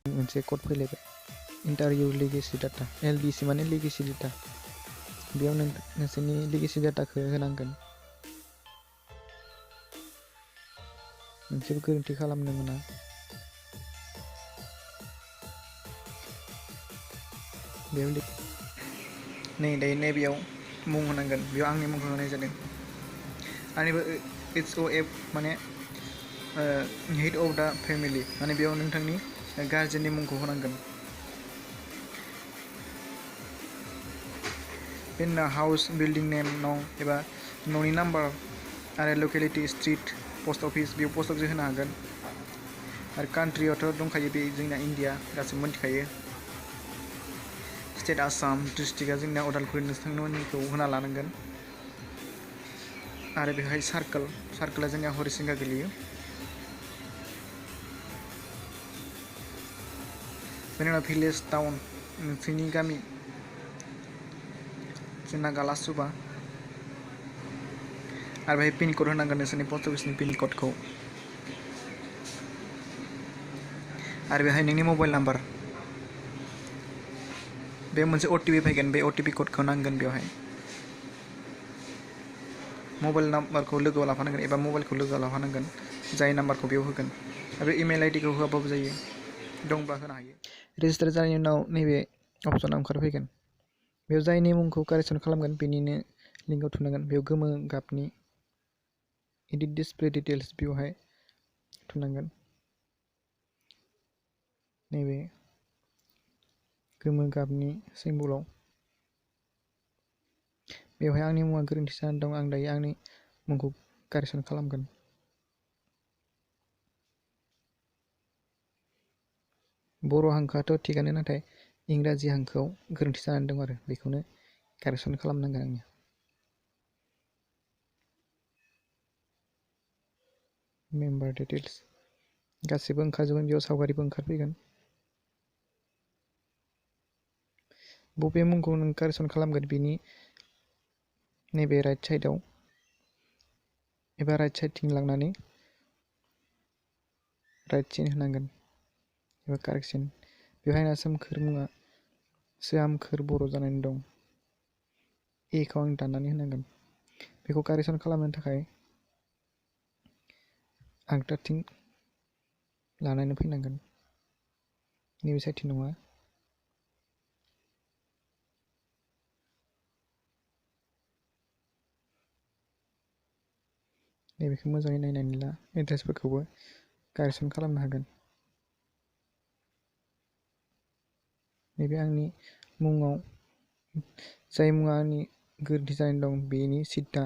मोनसे कड फैलायबाय inter इउर legacy data LDC माने लेगेसि डाटा बेयाव नोंसोरनि लेगेसि डाटाखौ होनांगोन मोनसेबो गोरोन्थि खालामनो मोना बेयाव नै दायो नैबेयाव मुं होनांगोन बेयाव आंनि मुंखौ होनाय जादों आंनिबो HOF माने हेड अफ दा फेमिलि माने बेयाव नोंथांनि गार्जेननि मुंखौ होनांगोन बेनि उनाव हाउस बिल्डिं नेम नं एबा न'नि नाम्बार आरो लकेलिटि स्ट्रिट पस्ट अफिस बेयाव पस्ट अफिस होनो हागोन आरो कान्ट्रियावथ' दंखायो बे जोंना इन्डिया गासिबो मोनथिखायो स्टेट आसाम डिस्ट्रिक्टआ जोंना उदालगुरि नोंथांमोननिखौ होना लानांगोन आरो बेहाय सार्कोला जोंनिया हरिसिंगा गोलैयो बेनि उनाव भिलेज टाउन नोंसोरनि गामि जोंना गालासुबा आरो बेहाय पिन कड होनांगोन नोंसोरनि पस्ट अफिसनि पिन क'डखौ आरो बेहाय नोंनि मबाइल नाम्बार बे मोनसे OTP फैगोन बे OTP क'डखौ नांगोन बेवहाय मबाइल नाम्बारखौ लोगोआव लाफानांगोन एबा मबाइलखौ लोगोआव लाफानांगोन जाय नाम्बारखौ बेयाव होगोन आरो इमेल आइडिखौ होआबाबो जायो दंब्ला होनो हायो रेजिस्टार जानायनि उनाव नैबे अपसना ओंखारफैगोन बेयाव जायनि मुंखौ कारेक्सन खालामगोन बेनिनो लिंकआव थुनांगोन बेयाव गोमो गाबनि एडिट डिसप्ले डिटेल्स बेवहाय थुनांगोन नैबे गोमो गाबनि सिम्बलाव बेवहाय आंनि मुङा गोरोन्थि जानानै दं आं दायो आंनि मुंखौ कारेक्सन खालामगोन बर' हांखोआथ' थिगानो नाथाय इंराजि हांखोआव गोरोन्थि जानानै दं आरो बेखौनो कारेक्सन खालामनांगोन आङो मेम्बार डिटेल्स गासिबो ओंखारजोबगोन बेयाव सावगारिबो ओंखारफैगोन बबे मुंखौ नों कारेक्सन खालामगोन बिनि नैबे राइट साइडआव एबा राइट साइडथिं लांनानै राइट सिन होनांगोन एबा कारेक्सन बेवहाय ना सोमखोर मुङा सोमखोर बर' जानानै दं एखौ आं दाननानै होनांगोन बेखौ कारेक्सन खालामनो थाखाय आगदाथिं लानानै फैनांगोन नैबे साइडथिं नङा नैबेखौ मोजाङै नायनानै ला एड्रेसफोरखौबो कारेक्सन खालामनो हागोन नैबे आंनि मुङाव जाय मुङा आंनि गोरोन्थि जानानै दं बेनि सिदा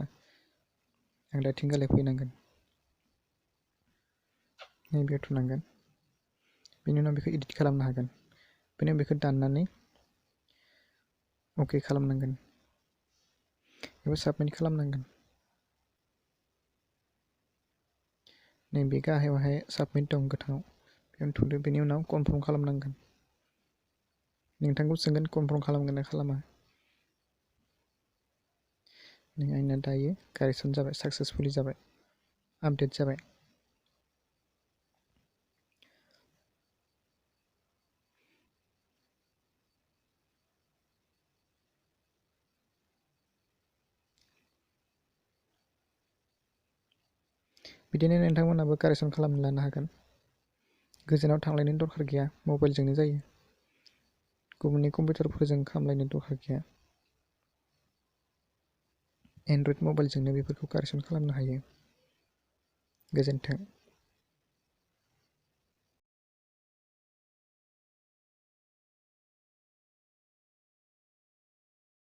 आगदाथिं गालाय फैनांगोन नैबेयाव थुनांगोन बेनि उनाव बेखौ एडिट खालामनो हागोन बेनि उनाव बेखौ दाननानै अके खालामनांगोन एबा साबमिट खालामनांगोन नैबे गाहायावहाय साबमिट दं गोथाङाव बेयावनो थुदो बेनि उनाव कनफार्म खालामनांगोन नोंथांखौ सोंगोन कनफार्म खालामगोन ना खालामा नै आंना दायो कारेक्सन जाबाय साक्सेसफुलि जाबाय आपडेट जाबाय बिदिनो नोंथांमोनाबो कारेक्सन खालामनो लानो हागोन गोजानाव थांलायनो दरखार गैया मबाइलजोंनो जायो गुबुननि कम्पिउटारफोरजों खालामलायनो दरखार गैया एन्ड्रइड मबाइलजोंनो बेफोरखौ कारेक्सन खालामनो हायो गोजोन्थों